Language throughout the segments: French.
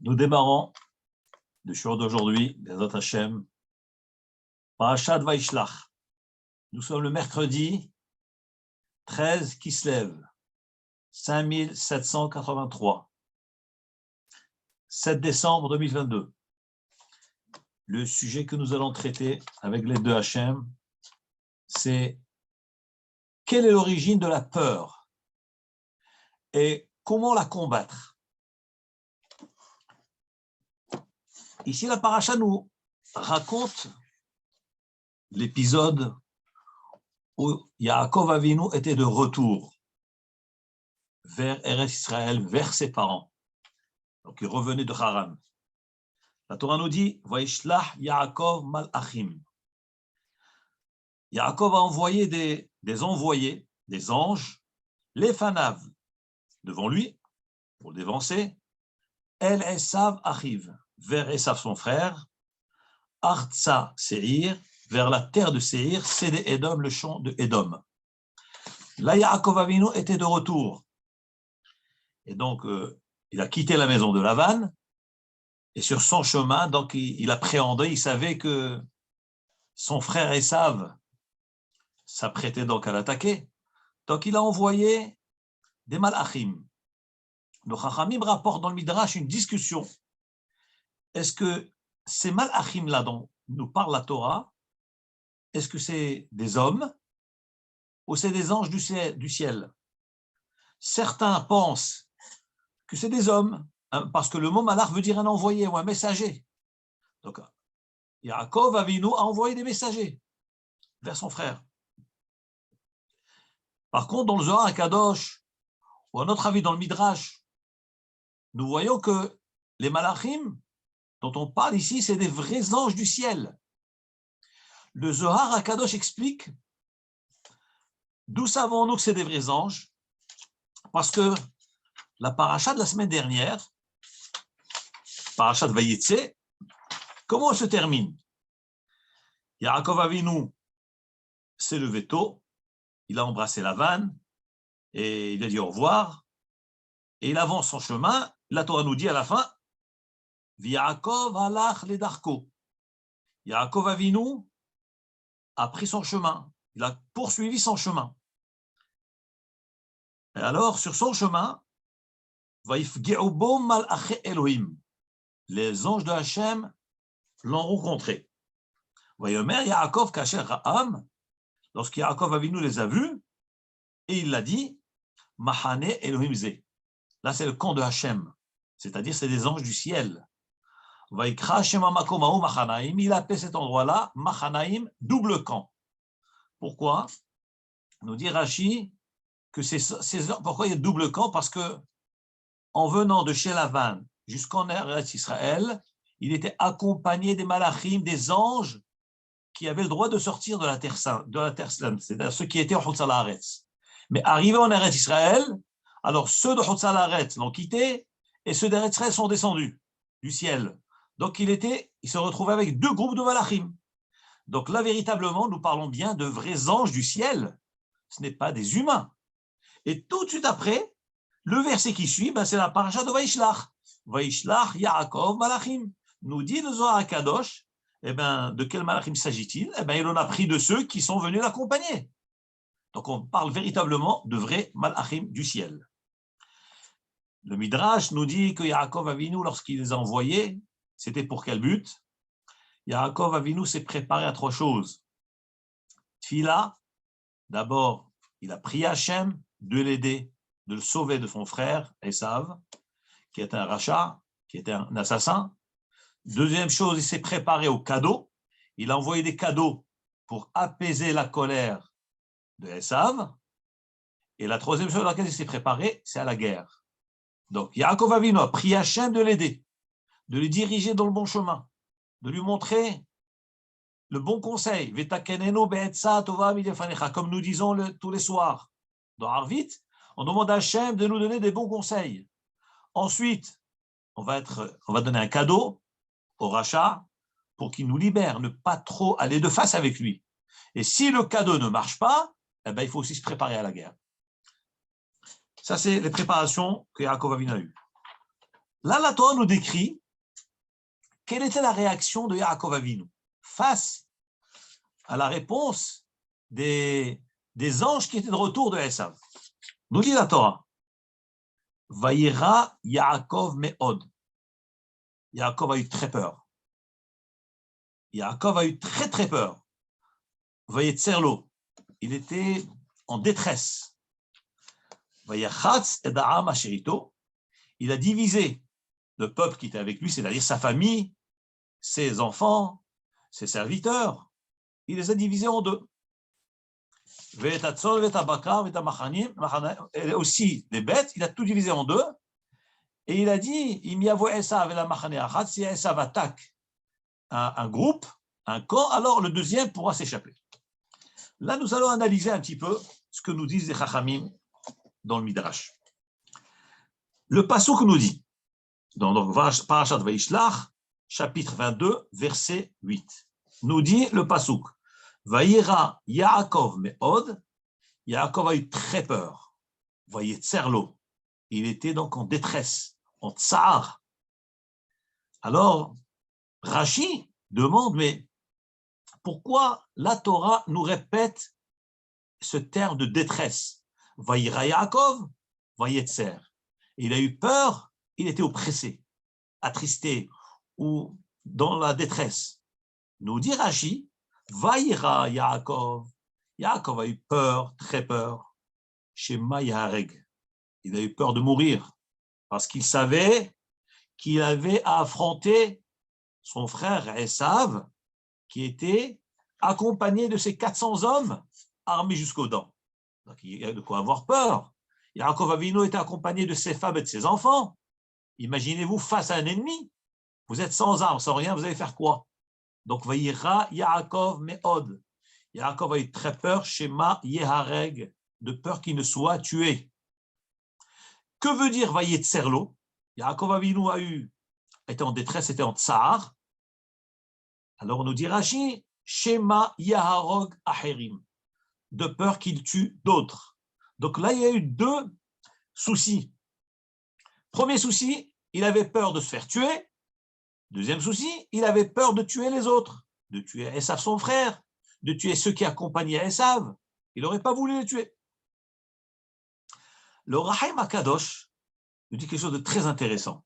Nous démarrons le shiur d'aujourd'hui, Bezrat Hashem, Parashat Vaishlach. Nous sommes le mercredi 13 Kislev, 5783, 7 décembre 2022. Le sujet que nous allons traiter avec l'aide de Hashem, c'est quelle est l'origine de la peur et comment la combattre. Ici, la paracha nous raconte l'épisode où Yaakov Avinu était de retour vers Eretz Israël, vers ses parents. Donc, il revenait de Haran. La Torah nous dit « Vaishlach Yaakov malachim ». Yaakov a envoyé des envoyés, des anges, les fanav, devant lui, pour le dévancer, El Esav Achiv, vers Esav son frère, Artsa Seir, vers la terre de Seir, c'est de Édom, le champ de Édom. Là, Yaakov Avinu était de retour. Et donc, il a quitté la maison de Lavan, et sur son chemin, donc il appréhendait, il savait que son frère Esav s'apprêtait donc à l'attaquer. Donc, il a envoyé des malachim. Le Chachamim rapporte dans le Midrash une discussion. Est-ce que ces malachim-là dont nous parle la Torah, est-ce que c'est des hommes ou c'est des anges du ciel? Certains pensent que c'est des hommes, parce que le mot malach veut dire un envoyé ou un messager. Donc, Yaakov Avinu a envoyé des messagers vers son frère. Par contre, dans le Zohar HaKadosh, ou à notre avis dans le Midrash, nous voyons que les malachim dont on parle ici, c'est des vrais anges du ciel. Le Zohar HaKadosh explique d'où savons-nous que c'est des vrais anges, parce que la paracha de la semaine dernière, paracha de Vayitse, comment elle se termine? Yaakov Avinu s'est levé tôt, il a embrassé Lavan, et il a dit au revoir, et il avance son chemin. La Torah nous dit à la fin, Yaakov halach ledarko. Yaakov Avinu a pris son chemin, il a poursuivi son chemin. Et alors, sur son chemin, les anges de Hachem l'ont rencontré. Yaakov Kasher Ra'am, lorsque Yaakov Avinu les a vus, et il l'a dit, Mahane Elohim Ze. Là, c'est le camp de Hachem, c'est-à-dire c'est des anges du ciel. Il a appelé cet endroit-là Machanaim, double camp. Pourquoi? Nous dit Rashi que pourquoi il y a double camp? Parce que en venant de chez Lavan jusqu'en Eretz Israël, il était accompagné des malachim, des anges qui avaient le droit de sortir de la terre sainte, c'est-à-dire ceux qui étaient au Chutz La'aretz. Mais arrivés en Eretz Israël, alors ceux de Chutz La'aretz l'ont quitté et ceux d'Eretz Israël sont descendus du ciel. Donc il se retrouvait avec deux groupes de malachim. Donc là, véritablement, nous parlons bien de vrais anges du ciel. Ce n'est pas des humains. Et tout de suite après, le verset qui suit, c'est la paracha de Vaishlach. Vaishlach Yaakov malachim. Nous dit le Zohar HaKadosh, de quel malachim s'agit-il? Il en a pris de ceux qui sont venus l'accompagner. Donc on parle véritablement de vrais malachim du ciel. Le Midrash nous dit que Yaakov Avinu, lorsqu'il les a envoyés, c'était pour quel but? Yaakov Avinu s'est préparé à trois choses. Tfila, d'abord, il a prié Hachem de l'aider, de le sauver de son frère, Esav, qui est un rachat, qui est un assassin. Deuxième chose, il s'est préparé aux cadeaux. Il a envoyé des cadeaux pour apaiser la colère de Esav. Et la troisième chose à laquelle il s'est préparé, c'est à la guerre. Donc, Yaakov Avinu a prié Hachem de l'aider, de le diriger dans le bon chemin, de lui montrer le bon conseil. Comme nous disons tous les soirs dans Arvit, on demande à Hachem de nous donner des bons conseils. Ensuite, on va donner un cadeau au rachat pour qu'il nous libère, ne pas trop aller de face avec lui. Et si le cadeau ne marche pas, il faut aussi se préparer à la guerre. Ça, c'est les préparations que Yaakov Avinu a eues. Là, la Torah nous décrit quelle était la réaction de Yaakov Avinu face à la réponse des anges qui étaient de retour de Esav. Nous dit la Torah, Vayira Yaakov me'od. Yaakov a eu très peur. Yaakov a eu très très peur. Vayetserlo. Il était en détresse. Vayachatz eda'am asherito. Il a divisé le peuple qui était avec lui, c'est-à-dire sa famille, ses enfants, ses serviteurs. Il les a divisés en deux. Et aussi les bêtes, il a tout divisé en deux. Et il a dit, si Esav attaque un groupe, un camp, alors le deuxième pourra s'échapper. Là, nous allons analyser un petit peu ce que nous disent les Chachamim dans le Midrash. Le pasuk nous dit, dans Parashat Vayishlach, chapitre 22, verset 8, nous dit le pasuk, Vayira Yaakov me'od, Yaakov a eu très peur. Vayetserlo, il était donc en détresse, en tsar. Alors, Rashi demande, mais pourquoi la Torah nous répète ce terme de détresse? Vayira Yaakov, Vayetser. Il a eu peur, il était oppressé, attristé ou dans la détresse. Nous dit Rashi, Vayira Yaakov. Yaakov a eu peur, très peur. Shema Yahareg. Il a eu peur de mourir parce qu'il savait qu'il avait à affronter son frère Esav qui était accompagné de ses 400 hommes armés jusqu'aux dents. Donc il y a de quoi avoir peur. Yaakov Avinu était accompagné de ses femmes et de ses enfants. Imaginez-vous face à un ennemi. Vous êtes sans armes, sans rien, vous allez faire quoi? Donc, Vayira Yaakov me'od. Yaakov a eu très peur, Shema Yehareg, de peur qu'il ne soit tué. Que veut dire Vayetserlo? Yaakov Avinu était en détresse, était en tsar. Alors, on nous dit Rashi, Shema Yaharog Acherim, de peur qu'il tue d'autres. Donc là, il y a eu deux soucis. Premier souci, il avait peur de se faire tuer. Deuxième souci, il avait peur de tuer les autres, de tuer Esav son frère, de tuer ceux qui accompagnaient Esav. Il n'aurait pas voulu les tuer. Le Rahaim HaKadosh nous dit quelque chose de très intéressant.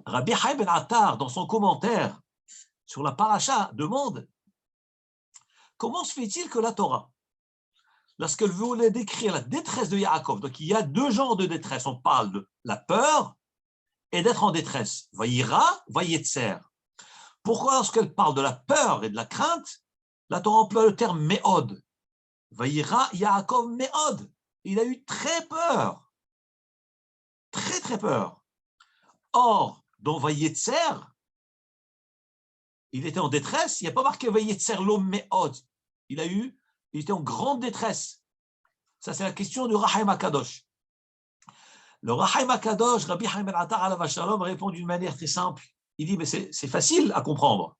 Rabbi Chaim Ben Attar, dans son commentaire sur la paracha, demande comment se fait-il que la Torah, lorsqu'elle voulait décrire la détresse de Yaakov, donc il y a deux genres de détresse, on parle de la peur et d'être en détresse. Vayira, Vayetser. Pourquoi, lorsqu'elle parle de la peur et de la crainte, la Torah emploie le terme Me'od? Vayira, Yaakov Me'od. Il a eu très peur. Très, très peur. Or, dans Vayetser, il était en détresse. Il n'y a pas marqué Vayetser lo Me'od. Il était en grande détresse. Ça, c'est la question du Rahaim HaKadosh. Le Rahaim HaKadosh, Rabbi Chaim Ben Attar alav Shalom, répond d'une manière très simple. Il dit, mais c'est facile à comprendre.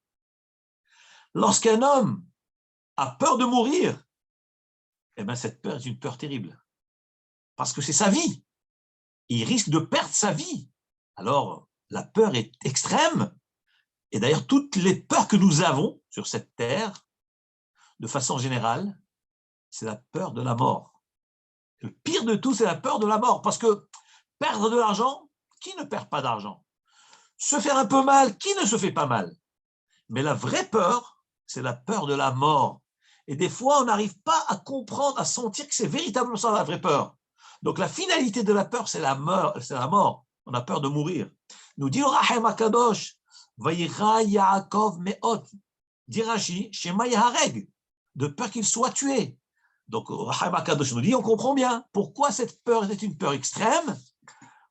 Lorsqu'un homme a peur de mourir, eh bien, cette peur est une peur terrible. Parce que c'est sa vie. Il risque de perdre sa vie. Alors, la peur est extrême. Et d'ailleurs, toutes les peurs que nous avons sur cette terre, de façon générale, c'est la peur de la mort. Le pire de tout, c'est la peur de la mort. Parce que perdre de l'argent, qui ne perd pas d'argent? Se faire un peu mal, qui ne se fait pas mal? Mais la vraie peur, c'est la peur de la mort. Et des fois, on n'arrive pas à comprendre, à sentir que c'est véritablement ça la vraie peur. Donc la finalité de la peur, c'est la mort. On a peur de mourir. Nous dit Rahaim HaKadosh, Vayira Yaakov Me'ot, dit Rashi, Shema Yahareg, de peur qu'il soit tué. Donc Rahaim HaKadosh nous dit, on comprend bien pourquoi cette peur est une peur extrême,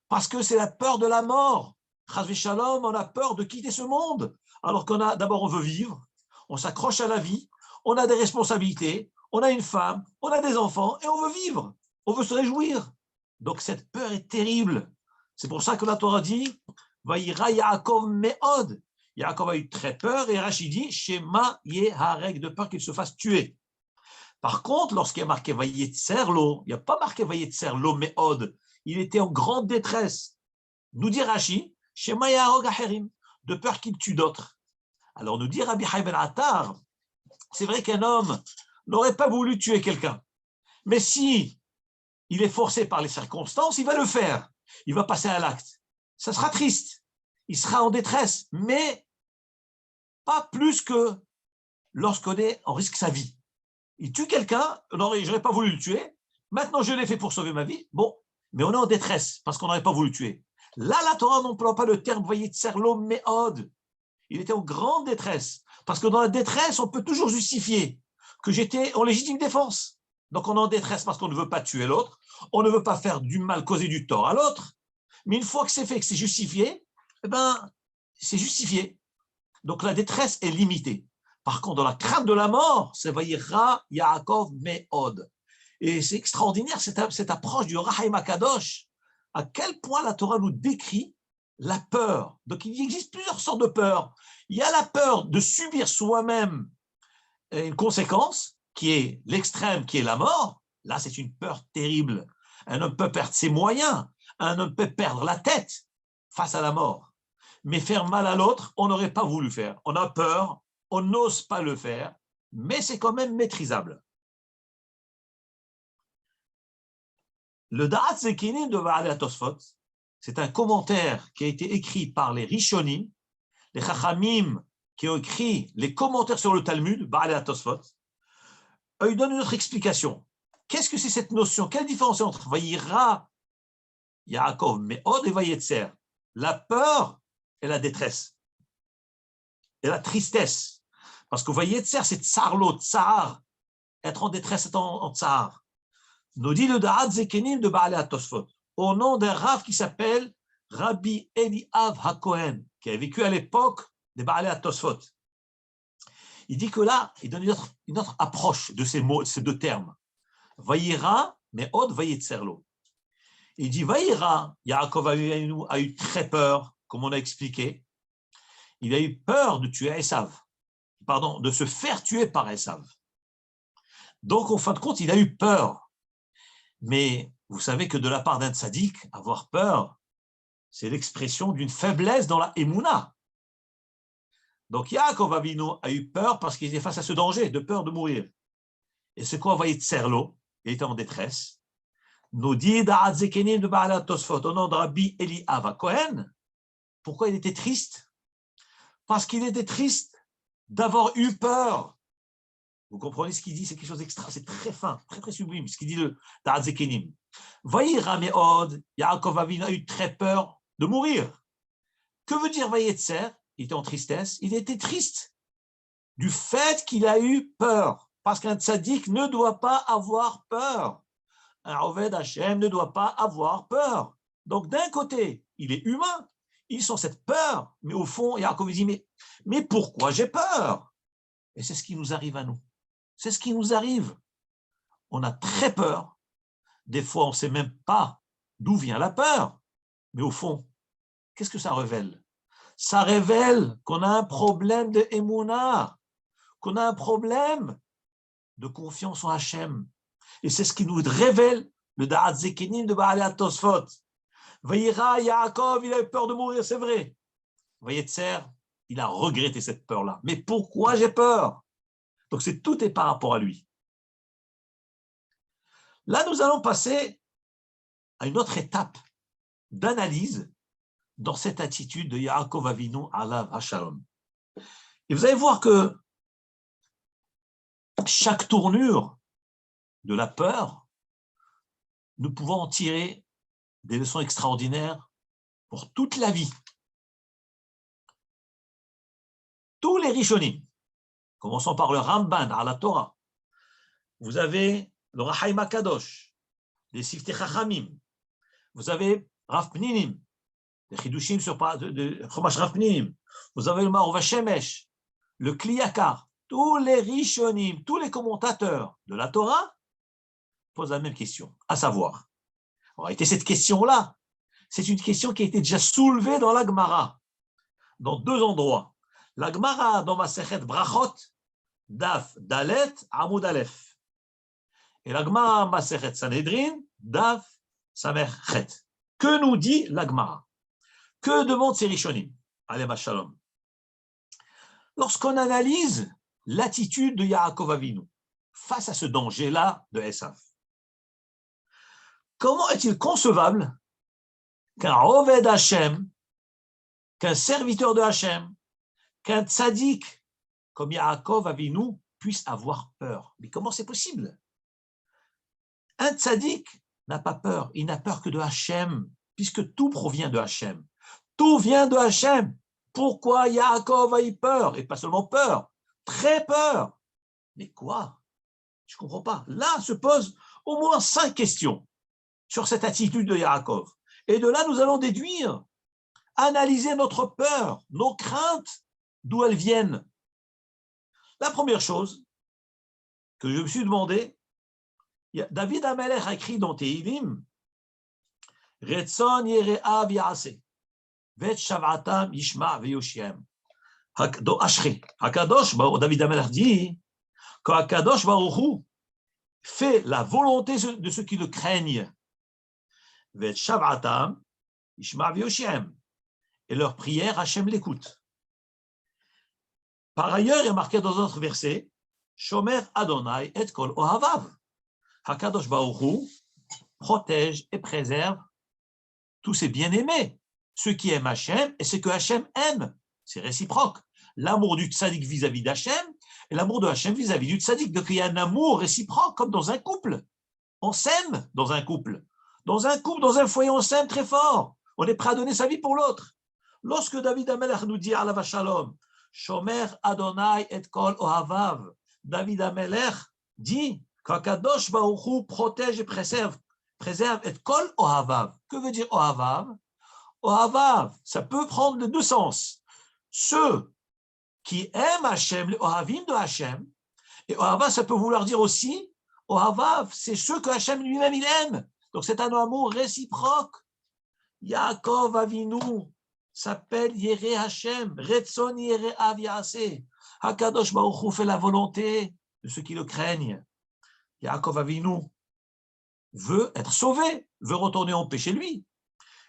parce que c'est la peur de la mort. Chas v'shalom, on a peur de quitter ce monde, alors d'abord on veut vivre, on s'accroche à la vie, on a des responsabilités, on a une femme, on a des enfants et on veut vivre, on veut se réjouir. Donc cette peur est terrible. C'est pour ça que la Torah dit Vayira Yaakov Me'od. Yaakov a eu très peur et Rashi dit Shema Yehareg, de peur qu'il se fasse tuer. Par contre, lorsqu'il y a marqué Vayetser lo, il n'y a pas marqué Vayetser lo Me'od, il était en grande détresse. Nous dit Rashi, Shema Yahog Acherim, de peur qu'il tue d'autres. Alors nous dit Rabbi Chaim ben Attar, c'est vrai qu'un homme n'aurait pas voulu tuer quelqu'un, mais si il est forcé par les circonstances, il va le faire, il va passer à l'acte. Ça sera triste, il sera en détresse, mais pas plus que lorsqu'on est en risque sa vie. Il tue quelqu'un, je n'aurais pas voulu le tuer, maintenant je l'ai fait pour sauver ma vie, bon, mais on est en détresse parce qu'on n'aurait pas voulu le tuer. Là, la Torah n'emploie pas le terme vayetzer lo me'od. Il était en grande détresse, parce que dans la détresse, on peut toujours justifier que j'étais en légitime défense. Donc on est en détresse parce qu'on ne veut pas tuer l'autre, on ne veut pas faire du mal, causer du tort à l'autre, mais une fois que c'est fait, que c'est justifié, eh ben, c'est justifié. Donc la détresse est limitée. Par contre, dans la crainte de la mort, c'est Vayira Yaakov Me'od. Et c'est extraordinaire cette approche du Rahaim HaKadosh. À quel point la Torah nous décrit la peur. Donc il existe plusieurs sortes de peurs. Il y a la peur de subir soi-même une conséquence, qui est l'extrême, qui est la mort. Là, c'est une peur terrible. Un homme peut perdre ses moyens. Un homme peut perdre la tête face à la mort. Mais faire mal à l'autre, on n'aurait pas voulu faire. On a peur, on n'ose pas le faire, mais c'est quand même maîtrisable. Le Da'at Zekinim de Baalei Tosfot, c'est un commentaire qui a été écrit par les Rishonim, les Chachamim qui ont écrit les commentaires sur le Talmud, Baalei Tosfot. Ils donnent une autre explication. Qu'est-ce que c'est cette notion? Quelle différence entre Vayira Yaakov Me'od et Vayetzer? La peur et la détresse, et la tristesse. Parce que Vayetzer, c'est tsarlo, tsar, être en détresse, être en tsar. Nous dit le Da'at Zekenim de Baalei Tosfot, au nom d'un Rav qui s'appelle Rabbi Eliav HaKohen, qui a vécu à l'époque des Baalei Tosfot. Il dit que là, il donne une autre approche de ces mots, ces deux termes. Vayira, mais od vayetzerlo. Il dit Vayira, Yaakov a eu très peur, comme on a expliqué. Il a eu peur de tuer Esav, pardon, de se faire tuer par Esav. Donc, en fin de compte, il a eu peur. Mais vous savez que de la part d'un tzaddik, avoir peur, c'est l'expression d'une faiblesse dans la émouna. Donc Yaakov Avinu a eu peur parce qu'il était face à ce danger, de peur de mourir. Et c'est quoi Vayetserlo? Il était en détresse. Nous dit Da'at Zekenim de Baalei Tosfot, au nom de Rabbi Eliav HaKohen. Pourquoi il était triste? Parce qu'il était triste d'avoir eu peur. Vous comprenez ce qu'il dit? C'est quelque chose d'extra, c'est très fin, très très sublime, ce qu'il dit le Da'at Zekenim. Vayira me'od, Yaakov Avinu a eu très peur de mourir. Que veut dire Vayetzer? Il était en tristesse, il était triste du fait qu'il a eu peur. Parce qu'un tzaddik ne doit pas avoir peur. Un Oved Hashem ne doit pas avoir peur. Donc d'un côté, il est humain, il sent cette peur, mais au fond, Yaakov dit, mais pourquoi j'ai peur? Et c'est ce qui nous arrive à nous. C'est ce qui nous arrive. On a très peur. Des fois, on ne sait même pas d'où vient la peur. Mais au fond, qu'est-ce que ça révèle? Ça révèle qu'on a un problème de émouna, qu'on a un problème de confiance en Hachem. Et c'est ce qui nous révèle le Da'at Zekenim de Baalei Tosfot. Vayira Yaakov, il a eu peur de mourir, c'est vrai. Vayetzer, il a regretté cette peur-là. Mais pourquoi j'ai peur? Donc tout est par rapport à lui. Là, nous allons passer à une autre étape d'analyse dans cette attitude de Yaakov Avinu alav hashalom. Et vous allez voir que chaque tournure de la peur, nous pouvons en tirer des leçons extraordinaires pour toute la vie. Tous les Rishonim, commençons par le Ramban à la Torah, vous avez le Rahaim HaKadosh, les Siftei Chachamim, vous avez Rav Pninim, les Chidushim sur Chumash Rav Pninim, vous avez le Maor Vashemesh, le Kli Yakar, tous les Rishonim, tous les commentateurs de la Torah posent la même question, à savoir, en réalité cette question-là, c'est une question qui a été déjà soulevée dans la Gemara, dans deux endroits. La Gemara dans Masechet Brachot, Daf Dalet Amud Aleph. Et la Gemara Masechet Sanhedrin, Daf Samer Chet. Que nous dit l'Agmara? Que demandent ces Rishonim? Allez, ma shalom. Lorsqu'on analyse l'attitude de Yaakov Avinu face à ce danger-là de Esav, comment est-il concevable qu'un Oved Hashem, qu'un serviteur de Hashem, qu'un tzaddik comme Yaakov Avinu puisse avoir peur? Mais comment c'est possible? Un tzaddik n'a pas peur, il n'a peur que de Hashem, puisque tout provient de Hashem. Tout vient de Hashem. Pourquoi Yaakov a eu peur? Et pas seulement peur, très peur. Mais quoi? Je ne comprends pas. Là se posent au moins 5 questions sur cette attitude de Yaakov. Et de là, nous allons déduire, analyser notre peur, nos craintes, d'où elles viennent. La première chose que je me suis demandé, David Amelech a écrit dans Tehilim, Retzon yere'av ya'aseh, vet shav'atam yishma ve'yoshem. Hakadosh, David Amelech dit, quand Hakadosh Baruch Hu fait la volonté de ceux qui le craignent, vet shav'atam yishma ve'yoshem, et leur prière, Hachem l'écoute. Par ailleurs, il est marqué dans un autre verset, Shomer Adonai et kol ohavav. Hakadosh Baruch Hu protège et préserve tous ses bien-aimés, ceux qui aiment Hachem et ceux que Hachem aime. C'est réciproque. L'amour du tzaddik vis-à-vis d'Hachem et l'amour de Hachem vis-à-vis du tzaddik. Donc il y a un amour réciproque comme dans un couple. On s'aime dans un couple. Dans un couple, dans un foyer, on s'aime très fort. On est prêt à donner sa vie pour l'autre. Lorsque David Amelech nous dit Alav Shalom, Shomer Adonai et kol ohavav, David Amelech dit qu'Akadosh Baruch Hu protège et préserve et kol ohavav. Que veut dire ohavav? Ohavav, ça peut prendre les deux sens. Ceux qui aiment Hachem, les ohavim de Hachem, et ohavav, ça peut vouloir dire aussi, ohavav, c'est ceux que Hachem lui-même il aime. Donc c'est un amour réciproque. Yaakov Avinu s'appelle Yere Hachem, Retzon Yere Av Yaaseh. Hakadosh Baruch Hu fait la volonté de ceux qui le craignent. Yaakov Avinu veut être sauvé, veut retourner en paix chez lui.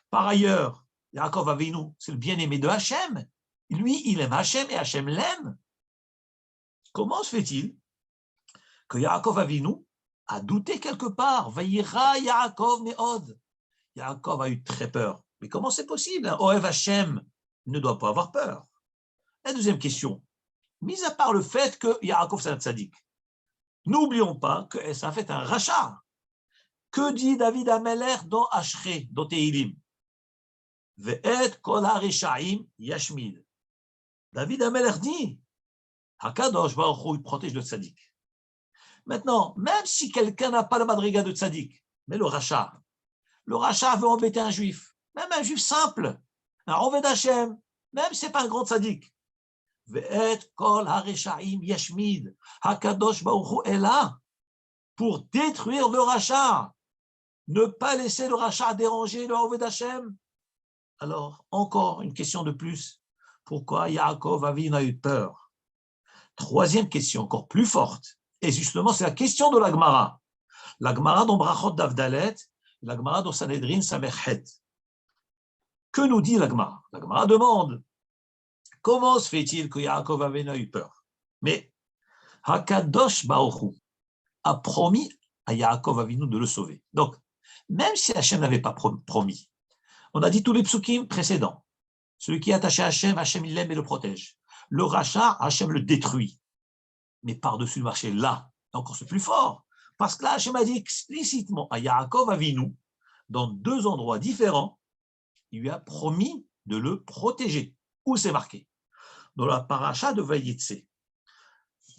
Par ailleurs, Yaakov Avinu, c'est le bien-aimé de Hachem. Lui, il aime Hachem et Hachem l'aime. Comment se fait-il que Yaakov Avinu a douté quelque part? Vayira Yaakov me'od. Yaakov a eu très peur. Mais comment c'est possible? Ohev Hachem ne doit pas avoir peur. La deuxième question, mis à part le fait que Yaakov c'est un tzaddik, n'oublions pas que ça fait un rachat. Que dit David Amelech dans Ashrei, dans Tehilim? Ve'et kol hareshaim yashmid. David Amelech dit, Hakadosh Baruch Hu protège le tzaddik. Maintenant, même si quelqu'un n'a pas le madriga de tzaddik, mais le rachat veut embêter un juif, même un juif simple, un Oved Hashem, même si ce n'est pas un grand tzaddik. Ve'et kol hareshaim yashmid. Hakadosh Baruch Hu est là pour détruire le rachat, ne pas laisser le rachat déranger le Oved Hashem. Alors, encore une question de plus. Pourquoi Yaakov Avinu a eu peur? Troisième question, encore plus forte. Et justement, c'est la question de la Gemara. La Gemara dans Brachot d'Avdalet, la Gemara dans Sanhedrin Samechet. Que nous dit la Gemara? La Gemara demande, comment se fait-il que Yaakov Avinu a eu peur? Mais Hakadosh Baruch Hu a promis à Yaakov Avinu de le sauver. Donc, même si Hachem n'avait pas promis, on a dit tous les psukim précédents. Celui qui est attaché à Hachem, Hachem il l'aime et le protège. Le rachat, Hachem le détruit. Mais par-dessus le marché, là, encore c'est plus fort. Parce que là, Hachem a dit explicitement à Yaakov Avinu, dans 2 endroits différents, il lui a promis de le protéger. Où c'est marqué? Dans la paracha de Vayetse.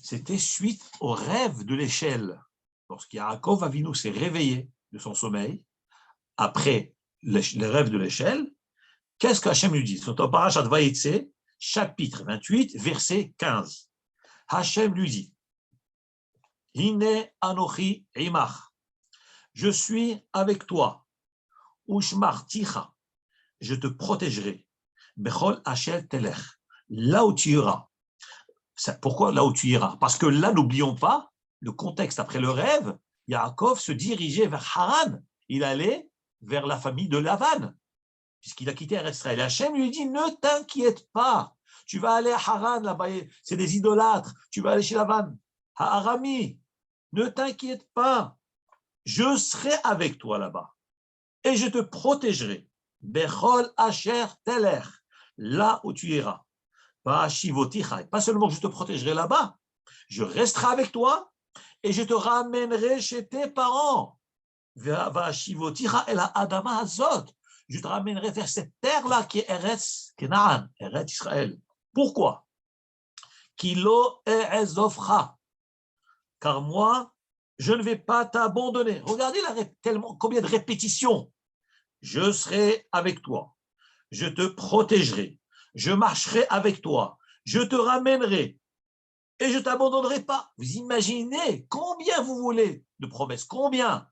C'était suite au rêve de l'échelle. Lorsqu'Yaakov Avinu s'est réveillé de son sommeil, après les rêves de l'échelle, qu'est-ce qu'Hachem lui dit? C'est dans paracha de Vayetse, chapitre 28, verset 15. Hachem lui dit, Hine anochi imach, je suis avec toi, ushmar ticha, je te protégerai, bechol hachel telech, là où tu iras. Pourquoi là où tu iras? Parce que là, n'oublions pas, le contexte après le rêve, Yaakov se dirigeait vers Haran, il allait vers la famille de Lavan, puisqu'il a quitté Israël. Et Hachem lui dit, ne t'inquiète pas, tu vas aller à Haran, là-bas, c'est des idolâtres, tu vas aller chez Lavan, à Arami, ne t'inquiète pas, je serai avec toi là-bas, et je te protégerai, Bechol Asher Teler, là où tu iras, pas seulement que je te protégerai là-bas, je resterai avec toi, et je te ramènerai chez tes parents, je te ramènerai vers cette terre-là qui est Eretz Canaan, Eretz Israël. Pourquoi? Kilo e'ezofcha, car moi, je ne vais pas t'abandonner. Regardez combien de répétitions. Je serai avec toi, je te protégerai, je marcherai avec toi, je te ramènerai et je ne t'abandonnerai pas. Vous imaginez combien vous voulez de promesses, combien?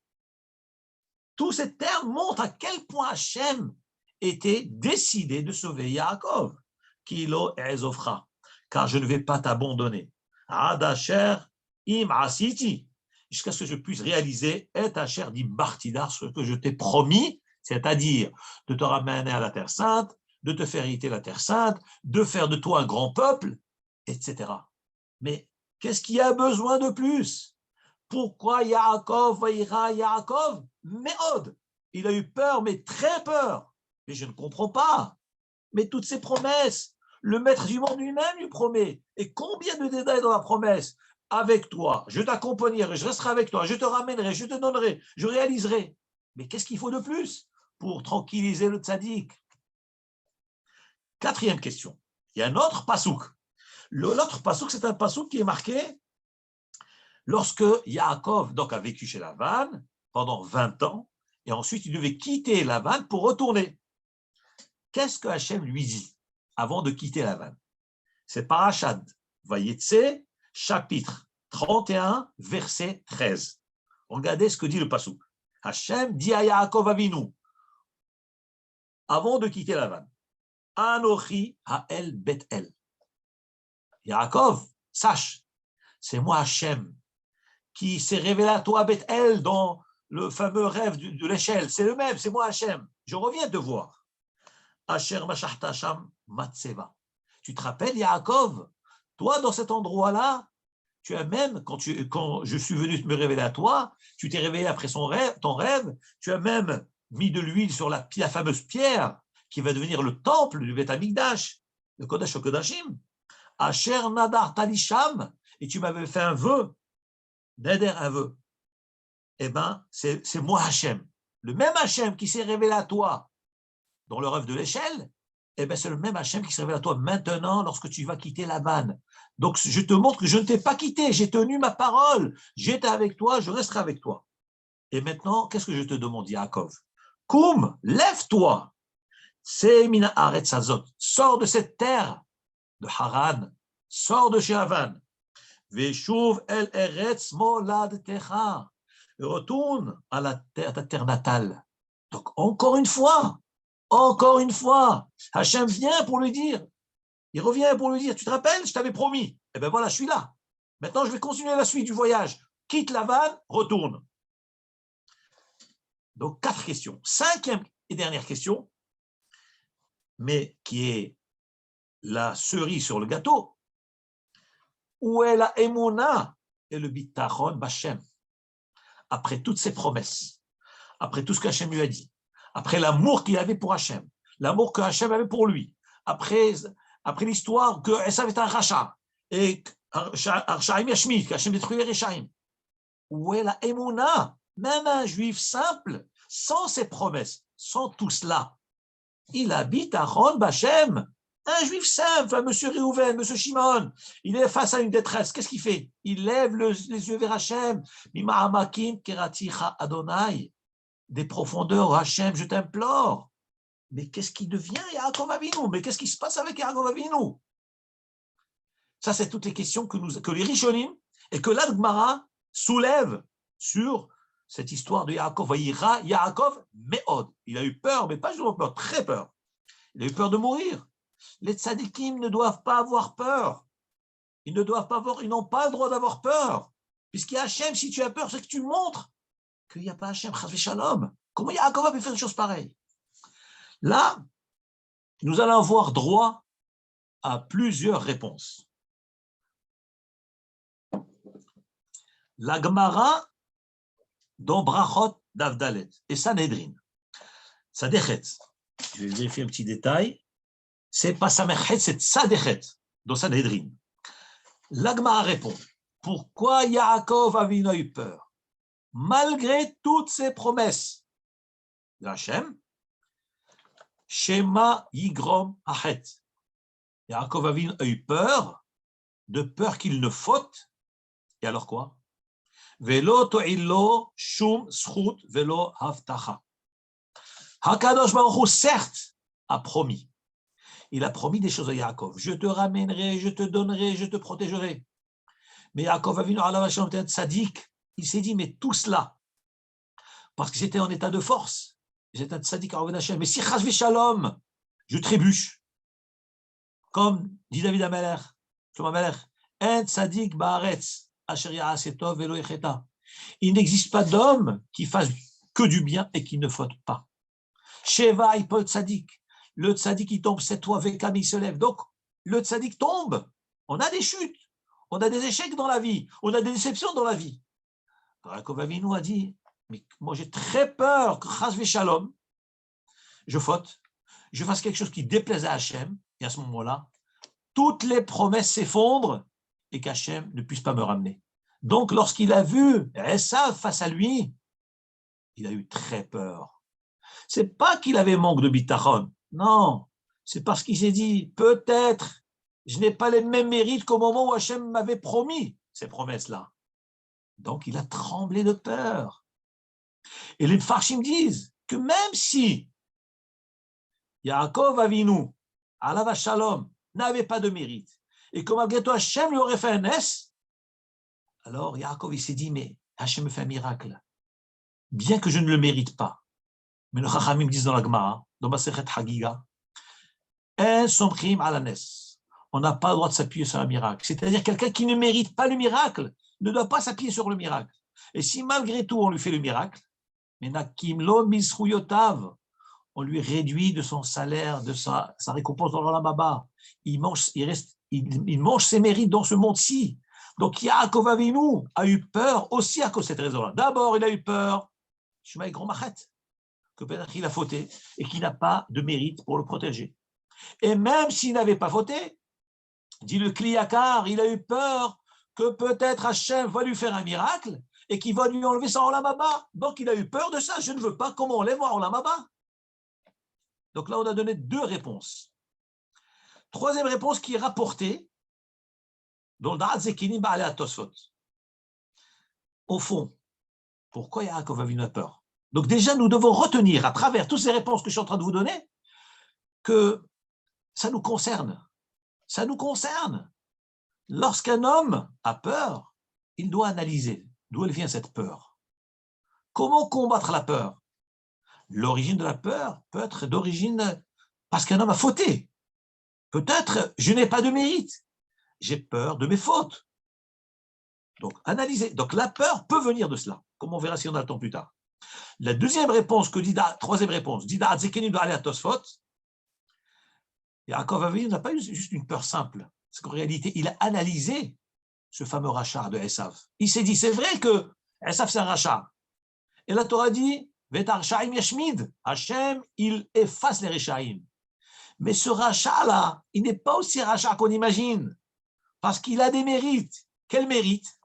Tous ces termes montrent à quel point Hachem était décidé de sauver Yaakov. Kilo e'ezofcha, car je ne vais pas t'abandonner. Ad asher im asiti, jusqu'à ce que je puisse réaliser et asher di bartidar, ce que je t'ai promis, c'est-à-dire de te ramener à la Terre Sainte, de te faire hériter la Terre Sainte, de faire de toi un grand peuple, etc. Mais qu'est-ce qu'il y a besoin de plus? Pourquoi Yaakov vaïra Yaakov Méod? Il a eu peur, mais très peur. Mais je ne comprends pas. Mais toutes ces promesses, le maître du monde lui-même lui promet. Et combien de détails dans la promesse? Avec toi, je t'accompagnerai, je resterai avec toi, je te ramènerai, je te donnerai, je réaliserai. Mais qu'est-ce qu'il faut de plus pour tranquilliser le tzaddik? Quatrième question. Il y a un autre pasouk. L'autre pasouk, c'est un pasouk qui est marqué lorsque Yaakov donc, a vécu chez Lavan pendant 20 ans, et ensuite il devait quitter Lavan pour retourner. Qu'est-ce que Hachem lui dit avant de quitter Lavan? C'est Parashat Vayetse, chapitre 31, verset 13. Regardez ce que dit le pasuk. Hachem dit à Yaakov Avinu, avant de quitter Lavan, Anochi Ha'el Bet-El. Yaakov, sache, c'est moi Hachem qui s'est révélé à toi à Bet-El dans le fameux rêve de l'échelle. C'est le même, c'est moi Hachem. Je reviens te voir. Asher Mashachta Sham Matseva. Tu te rappelles, Yaakov, toi, dans cet endroit-là, tu as même, quand je suis venu me révéler à toi, tu t'es réveillé après ton rêve, tu as même mis de l'huile sur la fameuse pierre qui va devenir le temple du Beth Amikdash, le Kodesh Kodashim. Asher Nadar Talisham, et tu m'avais fait un vœu, Neder, un vœu. Eh bien, c'est moi Hachem. Le même Hachem qui s'est révélé à toi dans le rêve de l'échelle, eh bien, c'est le même Hachem qui se révèle à toi maintenant lorsque tu vas quitter Lavan. Donc, je te montre que je ne t'ai pas quitté, j'ai tenu ma parole, j'étais avec toi, je resterai avec toi. Et maintenant, qu'est-ce que je te demande, Yaakov? Koum, lève-toi, Semina Aretz Hazot, sors de cette terre de Haran, sors de chez Lavan, Veshuv El Eretz Moladtecha, retourne à ta terre natale. Donc, encore une fois, Hachem vient pour lui dire, il revient pour lui dire, tu te rappelles, je t'avais promis. Eh bien voilà, je suis là. Maintenant, je vais continuer la suite du voyage. Quitte Lavan, retourne. Donc, 4 questions. 5e et dernière question, mais qui est la cerise sur le gâteau. Où est la Emouna et le Bitachon Bachem? Après toutes ces promesses, après tout ce qu'Hachem lui a dit, après l'amour qu'il avait pour Hachem, l'amour que Hachem avait pour lui, après l'histoire que Esav est un rachat, et Arshaim Yashmit, qu'Hachem détruisait Rechaim. Où est la Emouna? Même un juif simple, sans ses promesses, sans tout cela, il habite à Ron Bachem. Un juif simple, un monsieur Réhouven, monsieur Shimon, il est face à une détresse. Qu'est-ce qu'il fait? Il lève les yeux vers Hachem. Mima'amakim keraticha Adonai. Des profondeurs, Hachem, je t'implore. Mais qu'est-ce qui devient Yaakov Avinu? Mais qu'est-ce qui se passe avec Yaakov Avinu? Ça, c'est toutes les questions que les Rishonim et que l'Adgmara soulèvent sur cette histoire de Yaakov. Vaïra Yaakov Meod. Il a eu peur, mais pas juste peur, très peur. Il a eu peur de mourir. Les tzadikim ne doivent pas avoir peur. Ils n'ont pas le droit d'avoir peur. Puisqu'il y a Hachem, si tu as peur, c'est que tu montres qu'il n'y a pas Hachem, chas v'shalom. Comment Yaakov a pu faire une chose pareille? Là, nous allons avoir droit à plusieurs réponses. La Gemara dans Brachot d'Avdalet et Sanhedrin. Sadechet. Je vais vérifier un petit détail. C'est pas Samechet, c'est Sadechet dans Sanhedrin. La Gemara répond, pourquoi Yaakov Avinu a eu peur? Malgré toutes ses promesses de Hachem, Shema Yigrom Achet. Yaakov Avinu a eu peur, de peur qu'il ne faute. Et alors quoi? Velo to'ilo shum schut velo haftacha. Hakadosh Baruch Hu, certes, a promis. Il a promis des choses à Yaakov. Je te ramènerai, je te donnerai, je te protégerai. Mais Yaakov Avinu alav Hashem était un tzaddik. Il s'est dit, mais tout cela, parce que j'étais en état de force, j'étais un tzaddik à Hashem. Mais si chas v'shalom, je trébuche, comme dit David Ameler, un tzaddik ba'aretz, asher ya'aseh tov velo yecheta. Il n'existe pas d'homme qui fasse que du bien et qui ne faute pas. Sheva ipol tzaddik. Le tzaddik qui tombe 7 fois, vekam il se lève. Donc, le tzaddik tombe. On a des chutes, on a des échecs dans la vie, on a des déceptions dans la vie. Yaakov Avinu a dit, mais moi j'ai très peur que chas v'shalom, je faute, je fasse quelque chose qui déplaise à Hachem, et à ce moment-là, toutes les promesses s'effondrent et qu'Hachem ne puisse pas me ramener. Donc, lorsqu'il a vu Esav face à lui, il a eu très peur. C'est pas qu'il avait manque de bitachon, non, c'est parce qu'il s'est dit, peut-être, je n'ai pas les mêmes mérites qu'au moment où Hachem m'avait promis ces promesses-là. Donc, il a tremblé de peur. Et les Farshim disent que même si Yaakov Avinu, alav shalom, n'avait pas de mérite, et que malgré tout Hachem lui aurait fait un S, alors Yaakov il s'est dit, mais Hachem me fait un miracle, bien que je ne le mérite pas. Mais le Chachamim disent dans la Gemara, dans Masechet Hagiga, un somchim ala nes. On n'a pas le droit de s'appuyer sur un miracle. C'est-à-dire quelqu'un qui ne mérite pas le miracle ne doit pas s'appuyer sur le miracle. Et si malgré tout on lui fait le miracle, mais nakim lo misruyotav, on lui réduit de son salaire, de sa récompense dans l'Olam haba. Il mange ses mérites dans ce monde-ci. Donc Yaakov Avinu a eu peur aussi à cause de cette raison-là. D'abord, il a eu peur, Shema Yigrom Achet, que peut-être il a fauté et qu'il n'a pas de mérite pour le protéger. Et même s'il n'avait pas fauté, dit le Kliyakar, il a eu peur que peut-être Hachem va lui faire un miracle et qu'il va lui enlever son Olam haba. Donc il a eu peur de ça. Je ne veux pas qu'on m'enlève mon Olam haba. Donc là, on a donné 2 réponses. Troisième réponse qui est rapportée dans le Da'at Zekinim Ba'alei Tosfot. Au fond, pourquoi Yaakov Avinu a peur? Donc déjà, nous devons retenir à travers toutes ces réponses que je suis en train de vous donner que ça nous concerne. Ça nous concerne. Lorsqu'un homme a peur, il doit analyser d'où elle vient cette peur. Comment combattre la peur? L'origine de la peur peut être d'origine parce qu'un homme a fauté. Peut-être je n'ai pas de mérite. J'ai peur de mes fautes. Donc, analyser. Donc, la peur peut venir de cela, comme on verra si on a le temps plus tard. La deuxième réponse, troisième réponse, dit Da'at Zekenim Ba'alei Tosfot, Yaakov Avinu n'a pas eu juste une peur simple. C'est qu'en réalité, il a analysé ce fameux rachat de Esav. Il s'est dit, c'est vrai que Esav, c'est un rachat. Et la Torah dit, Ve'tarsha'im yashmid, Hachem, il efface les rechaim. Mais ce rachat-là, il n'est pas aussi rachat qu'on imagine, parce qu'il a des mérites. Quel mérite?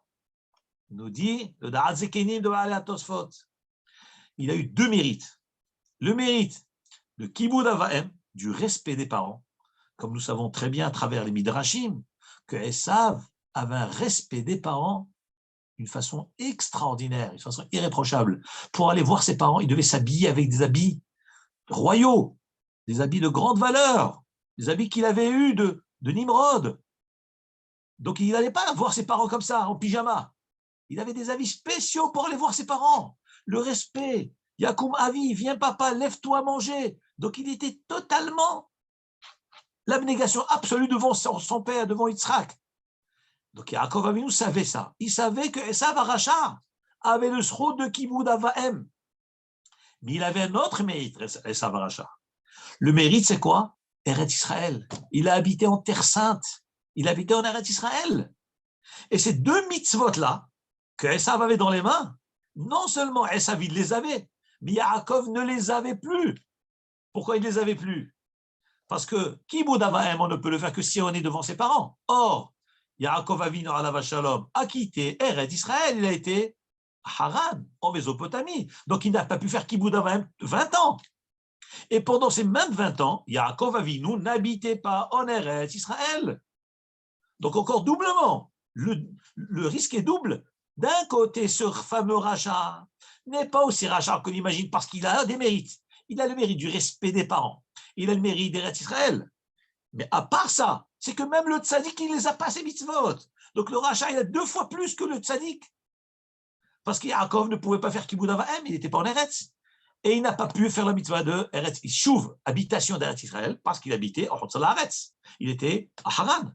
Il nous dit le Da'at Zekenim de Ba'alei Tosfot. Il a eu 2 mérites. Le mérite de Kibud Avaim, du respect des parents, comme nous savons très bien à travers les Midrashim, que Esav avait un respect des parents d'une façon extraordinaire, d'une façon irréprochable. Pour aller voir ses parents, il devait s'habiller avec des habits royaux, des habits de grande valeur, des habits qu'il avait eus de Nimrod. Donc il n'allait pas voir ses parents comme ça, en pyjama. Il avait des habits spéciaux pour aller voir ses parents. Le respect. Yakoum Avi, viens papa, lève-toi manger. Donc il était totalement l'abnégation absolue devant son père, devant Yitzhak. Donc Yaakov Avinu savait ça. Il savait que Esav Aracha avait le sroud de Kibud Avaim. Mais il avait un autre mérite, Esav Racha. Le mérite, c'est quoi? Eretz Israël. Il a habité en Terre Sainte. Il habitait en Eretz Israël. Et ces deux mitzvot-là, que Esav avait dans les mains, non seulement Esav, il les avait, mais Yaakov ne les avait plus. Pourquoi il ne les avait plus? Parce que Kibud Avaim, on ne peut le faire que si on est devant ses parents. Or, Yaakov Avinu alav shalom a quitté Eretz Israël, il a été à Haran, en Mésopotamie. Donc il n'a pas pu faire Kibud Avaim 20 ans. Et pendant ces mêmes 20 ans, Yaakov Avinu n'habitait pas en Eretz Israël. Donc encore doublement, le risque est double. D'un côté, ce fameux rachat n'est pas aussi rachat qu'on imagine parce qu'il a des mérites. Il a le mérite du respect des parents. Il a le mérite d'Eretz Israël. Mais à part ça, c'est que même le tzaddik, il ne les a pas, ces mitzvot. Donc le rachat, il a 2 fois plus que le tzaddik. Parce qu'Yaakov ne pouvait pas faire Kibud Avaim, il n'était pas en Eretz. Et il n'a pas pu faire la mitzvah de Eretz Shuv, habitation d'Eretz Israël, parce qu'il habitait en Hotzal Haaretz. Il était à Haran.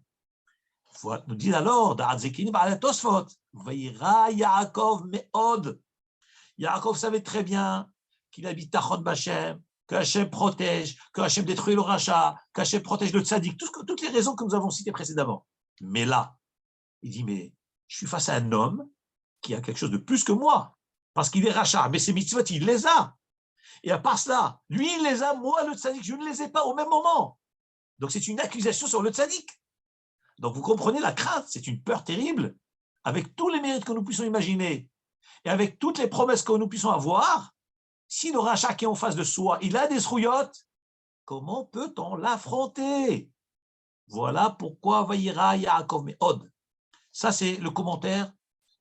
Nous dit alors, Da'atzekini ba'al Tosfot, Vayira Yaakov me'od. Yaakov savait très bien qu'il habite à Chon Bachem, que Hachem protège, que Hachem détruit le rachat, qu'Hachem protège le tzaddik, toutes les raisons que nous avons citées précédemment. Mais là, il dit, mais je suis face à un homme qui a quelque chose de plus que moi, parce qu'il est rachat, mais ses mitzvot, il les a. Et à part cela, lui, il les a, moi, le tzaddik, je ne les ai pas au même moment. Donc c'est une accusation sur le tzaddik. Donc vous comprenez la crainte, c'est une peur terrible, avec tous les mérites que nous puissions imaginer, et avec toutes les promesses que nous puissions avoir. Si le rachat qui est en face de soi, il a des srouillottes, comment peut-on l'affronter? Voilà pourquoi Vayira Yaakov Me'od. Ça, c'est le commentaire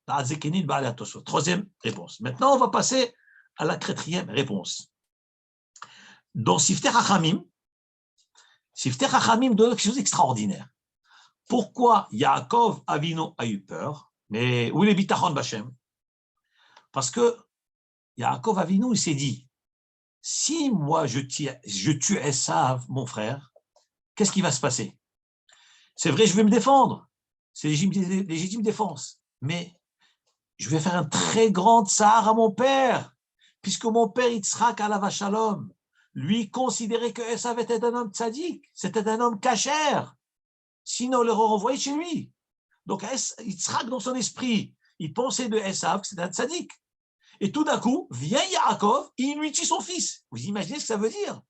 d'Azekeni Ba'al HaTosfot. Troisième réponse. Maintenant, on va passer à la quatrième réponse. Dans Siftei Chachamim donne quelque chose d'extraordinaire. Pourquoi Yaakov Avinu a eu peur? Mais où est le bitachon Bachem? Parce que Yaakov Avinu, il s'est dit, si moi je tue Esav, mon frère, qu'est-ce qui va se passer? C'est vrai, je vais me défendre, c'est légitime défense, mais je vais faire un très grand tsar à mon père, puisque mon père Yitzhak alav shalom, lui considérait que Esav était un homme tzaddik, c'était un homme kasher, sinon on l'aurait renvoyé chez lui. Donc Yitzhak, dans son esprit, il pensait de Esav que c'était un tzaddik. Et tout d'un coup, vient Yaakov et il lui tue son fils. Vous imaginez ce que ça veut dire?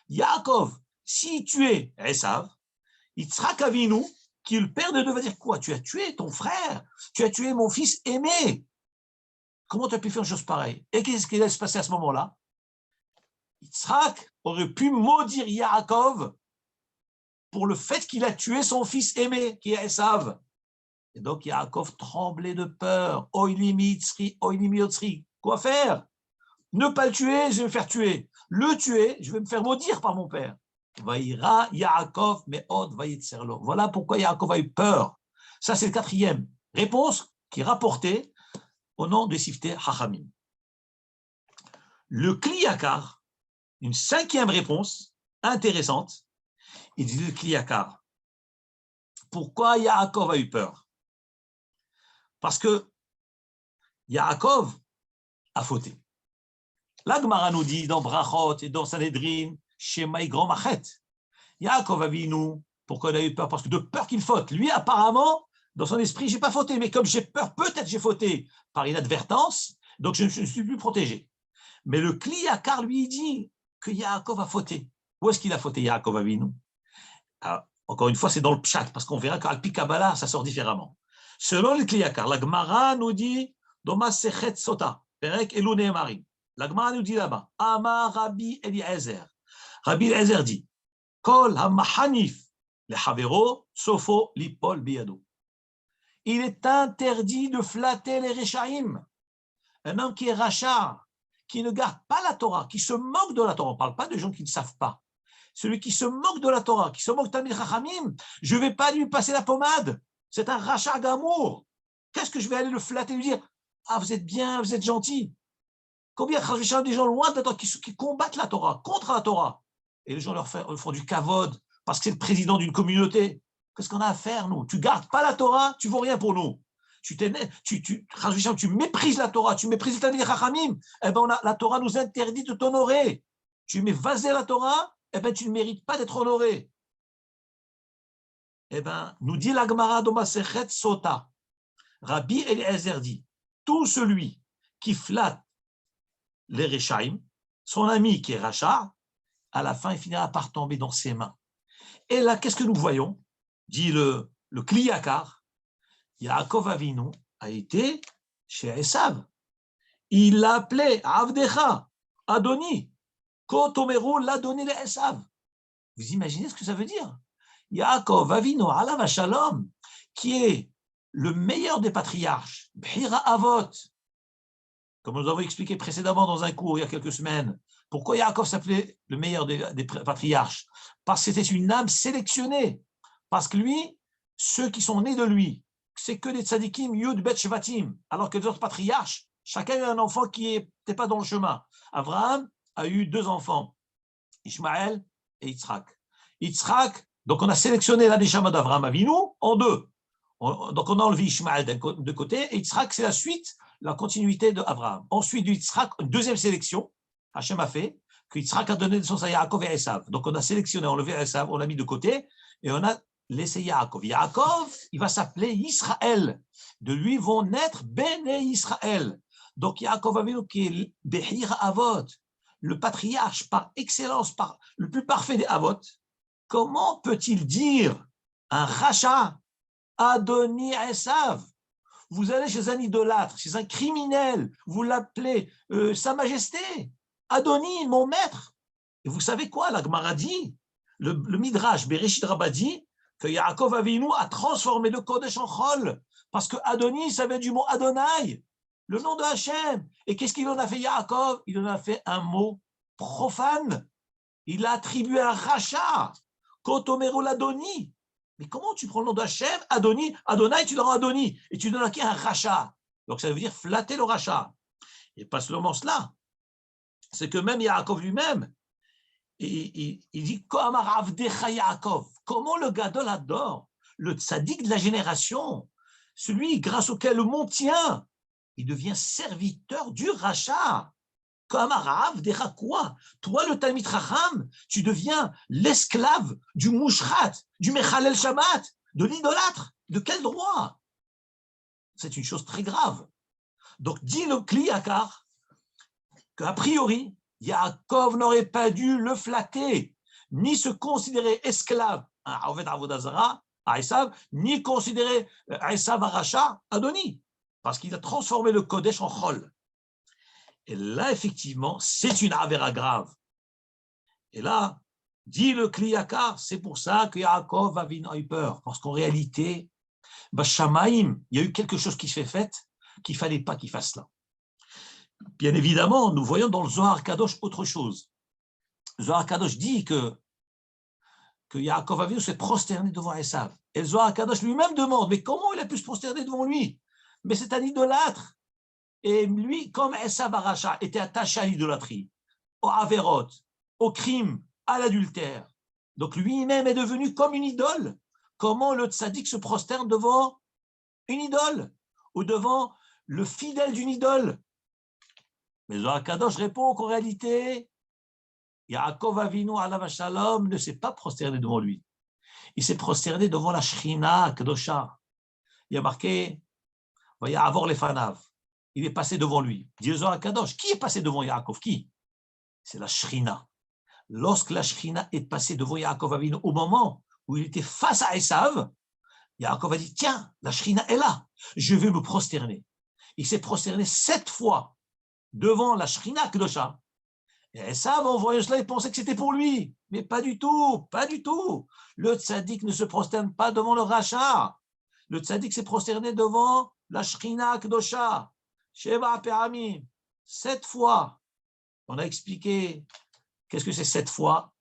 Yaakov, s'il tuait Esav, Yitzhak Avinu, qui est le père de deux, va dire quoi? Tu as tué ton frère, tu as tué mon fils aimé. Comment tu as pu faire une chose pareille? Et qu'est-ce qui allait se passer à ce moment-là? Yitzhak aurait pu maudire Yaakov pour le fait qu'il a tué son fils aimé, qui est Esav. Et donc Yaakov tremblait de peur. Oilimi Yotzri. Quoi faire? Ne pas le tuer, je vais me faire tuer. Le tuer, je vais me faire maudire par mon père. Vaïra Yaakov me'od vayitzerlo. Voilà pourquoi Yaakov a eu peur. Ça, c'est le quatrième. Réponse qui est rapportée au nom de Siftei Chachamim. Le Kli Yakar, une cinquième réponse intéressante, il dit le Kli Yakar. Pourquoi Yaakov a eu peur? Parce que Yaakov a fauté. La Gemara nous dit dans Brachot et dans Sanhedrin, Shema Grand Machet. Yaakov Avinu, pourquoi il a eu peur? Parce que de peur qu'il faute. Lui, apparemment, dans son esprit, je n'ai pas fauté, mais comme j'ai peur, peut-être j'ai fauté par inadvertance, donc je ne suis plus protégé. Mais le Kli Yakar, lui, dit que Yaakov a fauté. Où est-ce qu'il a fauté, Yaakov Avinu? Alors, encore une fois, c'est dans le Pshat, parce qu'on verra qu'Al Pi Kabbalah, ça sort différemment. Selon le Kli Yakar, la Gemara nous dit Doma Sechet Sota, Perek Elu Nehemarim. La Gemara nous dit là-bas, Amar Rabbi Eliezer. Rabbi Eliezer dit, Kol ha-mahanif le-havero sofo lipol biyado. Il est interdit de flatter les Réchaïm. Un homme qui est rachat, qui ne garde pas la Torah, qui se moque de la Torah. On ne parle pas de gens qui ne savent pas. Celui qui se moque de la Torah, qui se moque de Talmid Chachamim, je ne vais pas lui passer la pommade. C'est un rachat d'amour. Qu'est-ce que je vais aller le flatter, lui dire, ah, vous êtes bien, vous êtes gentil. Combien des gens loin de la Torah qui combattent la Torah, contre la Torah, et les gens leur font du kavod parce que c'est le président d'une communauté. Qu'est-ce qu'on a à faire, nous? Tu gardes pas la Torah, tu ne vaux rien pour nous. tu méprises la Torah, tu méprises le Talmidei Chachamim, eh ben la Torah nous interdit de t'honorer. Tu mets vasé la Torah, eh ben tu ne mérites pas d'être honoré. Eh ben, nous dit la Gemara de Masechet Sota, Rabbi Eliezer dit, tout celui qui flatte les Rechaim, son ami qui est Racha, à la fin, il finira par tomber dans ses mains. Et là, qu'est-ce que nous voyons? Dit le Kli Yakar, Yaakov Avinu a été chez Esav. Il l'a appelé Avdecha, Adoni, Kotomero l'a donné à Esav. Vous imaginez ce que ça veut dire? Yaakov Avinu, Alav Shalom, qui est le meilleur des patriarches, Bhira Avot, comme nous avons expliqué précédemment dans un cours il y a quelques semaines. Pourquoi Yaakov s'appelait le meilleur des patriarches? Parce que c'était une âme sélectionnée. Parce que lui, ceux qui sont nés de lui, c'est que des tzadikim, Yud, Bet, Shevatim. Alors que les autres patriarches, chacun a eu un enfant qui n'était pas dans le chemin. Abraham a eu 2 enfants, Ishmaël et Yitzhak. Yitzhak, donc on a sélectionné la Neshama d'Abraham Avinu en 2. Donc on a enlevé Ishmaël de côté, et Yitzhak, c'est la suite, la continuité d'Abraham. Ensuite, Yitzhak, une deuxième sélection, Hachem a fait, que Yitzhak a donné de son à Yaakov et Esav. Donc on a sélectionné, enlevé Esav, on l'a mis de côté, et on a laissé Yaakov. Yaakov, il va s'appeler Israël. De lui vont naître Béné Israël. Donc Yaakov Avinu qui est Behir Avot, le patriarche par excellence, le plus parfait des Avot. Comment peut-il dire un rachat Adoni Esav? Vous allez chez un idolâtre, chez un criminel, vous l'appelez Sa Majesté, Adoni, mon maître. Et vous savez quoi, la Gemara dit, le Midrash Bereshit Rabbah dit que Yaakov Avinu a transformé le Kodesh en Chol, parce que Adoni, ça vient du mot Adonai, le nom de Hachem. Et qu'est-ce qu'il en a fait Yaakov? Il en a fait un mot profane. Il a attribué un rachat, Kotomero l'Adoni. Mais comment tu prends le nom d'Hachem, Adoni, Adonai, tu le rends Adoni, et tu donnes à qui un rachat? Donc ça veut dire flatter le rachat. Et pas seulement cela, c'est que même Yaakov lui-même, il dit comment le Gadol adore, le tzaddik de la génération, celui grâce auquel le monde tient, il devient serviteur du rachat. Comme Arav, quoi? Toi, le Talmid Chacham, tu deviens l'esclave du Mouchrat, du Mechalel Shabbat, de l'idolâtre. De quel droit? C'est une chose très grave. Donc, dit le Kli Yakar qu'a priori, Yaakov n'aurait pas dû le flatter, ni se considérer esclave à Oved Avodazara, à Esav, ni considérer Esav à Racha, Adoni, parce qu'il a transformé le Kodesh en Chol. Et là, effectivement, c'est une avéra grave. Et là, dit le Kli Yakar, c'est pour ça que Yaakov a eu peur. Parce qu'en réalité, Bashamaïm, il y a eu quelque chose qui s'est fait qu'il ne fallait pas qu'il fasse cela. Bien évidemment, nous voyons dans le Zohar Kadosh autre chose. Le Zohar Kadosh dit que Yaakov Avinu s'est prosterné devant Esav. Et le Zohar Kadosh lui-même demande, mais comment il a pu se prosterner devant lui? Mais c'est un idolâtre. Et lui, comme Esav Aracha était attaché à l'idolâtrie, au Averot, au crime, à l'adultère, donc lui-même est devenu comme une idole. Comment le tzaddik se prosterne devant une idole ou devant le fidèle d'une idole? Mais Zohar Kadosh répond qu'en réalité, Yaakov Avinu alav shalom ne s'est pas prosterné devant lui. Il s'est prosterné devant la Shrina Kadosha. Il y a marqué Vaya avor lefanav. Il est passé devant lui. Dit Zohar Kadosh, qui est passé devant Yaakov? Qui? C'est la Shrina. Lorsque la Shrina est passée devant Yaakov Avinu, au moment où il était face à Esav, Yaakov a dit, tiens, la Shrina est là, je vais me prosterner. Il s'est prosterné 7 fois devant la Shrina Kedosha. Et Esav, en voyant cela, il pensait que c'était pour lui. Mais pas du tout, pas du tout. Le tzaddik ne se prosterne pas devant le rachat. Le tzaddik s'est prosterné devant la Shrina Kedosha. Sheva Peramim. 7 fois. On a expliqué qu'est-ce que c'est 7 fois.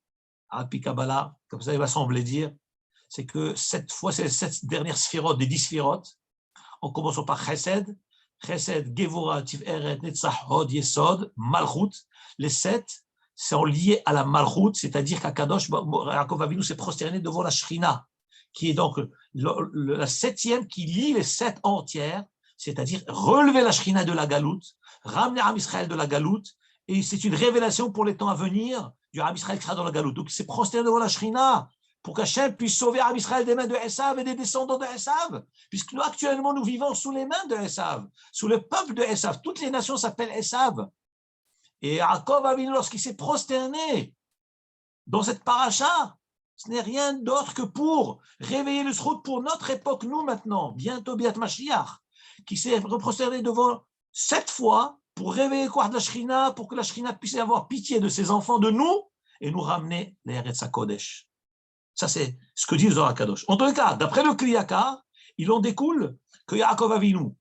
Api Kabbalah, comme ça il va sembler dire. C'est que 7 fois, c'est les 7 dernières sphirotes des 10 sphirotes. En commençant par Chesed, Chesed, Gevura, Tiferet, Netzach, Hod, Yesod, Malchut. Les 7 sont liés à la Malchut, c'est-à-dire qu'Akadosh, Yaakov Avinu s'est prosterné devant la Shrina, qui est donc la 7e qui lie les 7 entières, c'est-à-dire relever la Shrina de la Galoute, ramener Am Israël de la Galoute, et c'est une révélation pour les temps à venir du Am Israël qui sera dans la Galoute. Donc c'est prosterné devant la Shrina pour qu'Hachem puisse sauver Am Israël des mains de Esav et des descendants de Esav, puisque nous actuellement nous vivons sous les mains de Esav, sous le peuple de Esav. Toutes les nations s'appellent Esav. Et Yaakov Avinu, lorsqu'il s'est prosterné dans cette paracha, ce n'est rien d'autre que pour réveiller le Srout pour notre époque, nous maintenant, bientôt Biat Mashiach, qui s'est prosterné devant 7 fois pour réveiller quoi de la Shrina, pour que la Shrina puisse avoir pitié de ses enfants, de nous, et nous ramener les Eretz HaKodesh. Ça, c'est ce que dit le Zohar Kadosh. En tout cas, d'après le Kriyaka, il en découle que Yaakov Avinu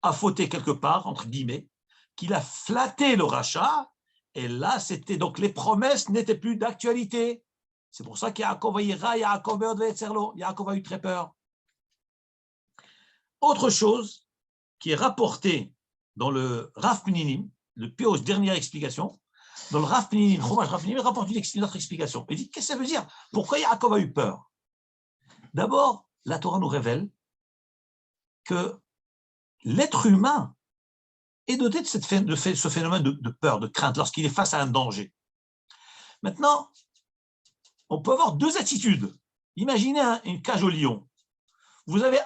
a fauté quelque part, entre guillemets, qu'il a flatté le rachat, et là, c'était donc les promesses n'étaient plus d'actualité. C'est pour ça qu'Yaakov ira, Yaakov a eu très peur. Autre chose qui est rapportée dans le Rav Pninim, le Pios, dernière explication, dans le Rav Pninim, Chumash Rav Pninim, il rapporte une autre explication. Il dit, qu'est-ce que ça veut dire? Pourquoi Yaakov a eu peur? D'abord, la Torah nous révèle que l'être humain est doté de ce phénomène de peur, de crainte, lorsqu'il est face à un danger. Maintenant, on peut avoir 2 attitudes. Imaginez une cage au lion. Vous avez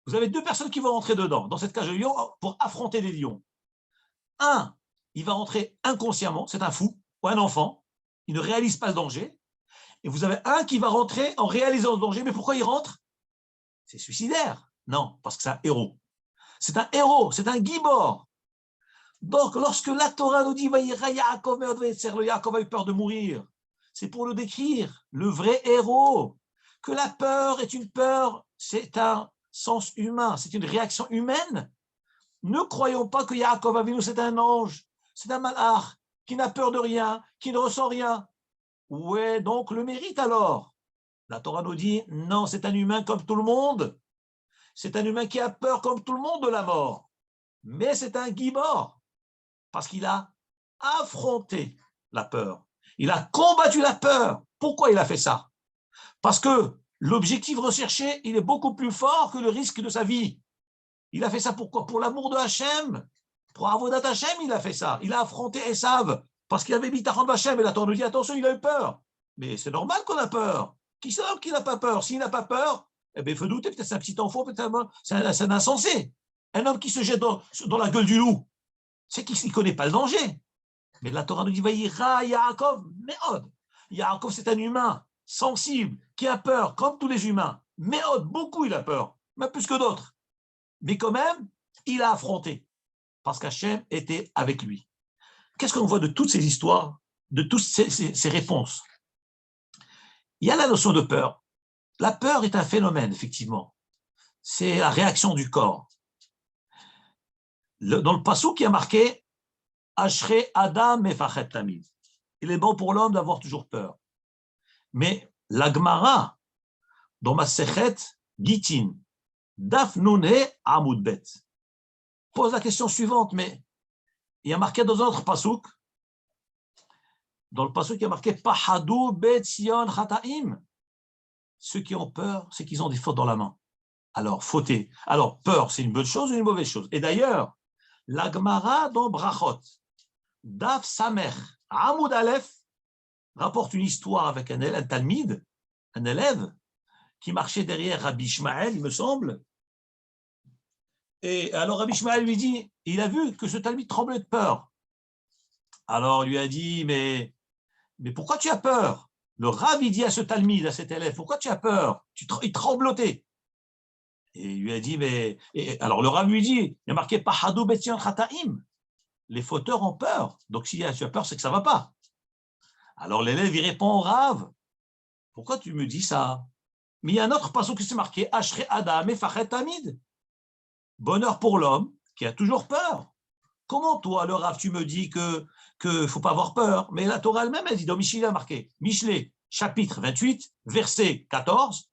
2 personnes qui vont rentrer dedans, dans cette cage au lion, pour affronter des lions. Un, il va rentrer inconsciemment, c'est un fou, ou un enfant, il ne réalise pas le danger. Et vous avez un qui va rentrer en réalisant le danger, mais pourquoi il rentre? C'est suicidaire. Non, parce que c'est un héros. C'est un héros, c'est un gibor. Donc, lorsque la Torah nous dit Yaakov a eu peur de mourir, c'est pour le décrire, le vrai héros. Que la peur est une peur, c'est un sens humain, c'est une réaction humaine. Ne croyons pas que Yaakov Avinu, c'est un ange, c'est un malach, qui n'a peur de rien, qui ne ressent rien. Où est donc le mérite alors? La Torah nous dit, non, c'est un humain comme tout le monde. C'est un humain qui a peur comme tout le monde de la mort. Mais c'est un gibor, parce qu'il a affronté la peur. Il a combattu la peur. Pourquoi il a fait ça? Parce que l'objectif recherché, il est beaucoup plus fort que le risque de sa vie. Il a fait ça pourquoi? Pour l'amour de Hachem. Pour Avodat Hachem, il a fait ça. Il a affronté Esav parce qu'il avait mis Bitachon Hachem. Et la Torah nous dit, attention, il a eu peur. Mais c'est normal qu'on a peur. Qui c'est qui n'a pas peur? S'il n'a pas peur, eh bien, il faut douter, peut-être c'est un petit enfant, peut-être c'est un insensé. Un homme qui se jette dans la gueule du loup, c'est qu'il ne connaît pas le danger. Mais la Torah nous dit, Vayira Yaakov Me'od. Yaakov, c'est un humain sensible, qui a peur, comme tous les humains. Me'od, beaucoup il a peur, même plus que d'autres. Mais quand même, il a affronté, parce qu'Hachem était avec lui. Qu'est-ce qu'on voit de toutes ces histoires, de toutes ces réponses? Il y a la notion de peur. La peur est un phénomène, effectivement. C'est la réaction du corps. Dans le passou qui a marqué Ashre Adam Mefachet Tamid. Il est bon pour l'homme d'avoir toujours peur. Mais la Gemara, dans ma Sechet Gitin, Daf Nune Amud Bet, pose la question suivante, mais il y a marqué dans un autre pasouk, dans le pasouk il y a marqué Pahadu Bet Sion Chataim. Ceux qui ont peur, c'est qu'ils ont des fautes dans la main. Alors, fauter. Alors, peur, c'est une bonne chose ou une mauvaise chose? Et d'ailleurs, la Gemara dans Brachot, Daf Samer, Amud Aleph, rapporte une histoire avec un talmid, un élève, qui marchait derrière Rabbi Ishmael, il me semble. Et alors Rabbi Ishmael lui dit, il a vu que ce talmid tremblait de peur. Alors il lui a dit, mais pourquoi tu as peur? Le Rav, il dit à ce talmid, à cet élève, pourquoi tu as peur? Il tremblotait. Et il lui a dit, alors le Rav lui dit, il y a marqué Pahadu Betzion Chataim. Les fauteurs ont peur. Donc si tu as peur, c'est que ça ne va pas. Alors l'élève, il répond au Rav, pourquoi tu me dis ça? Mais il y a un autre passage qui s'est marqué, Ashre Adam et Fachet Tamid. Bonheur pour l'homme qui a toujours peur. Comment toi, le Rav, tu me dis que ne faut pas avoir peur? Mais la Torah elle-même, elle dit, dans Michelet, a marqué, Michelet, chapitre 28, verset 14,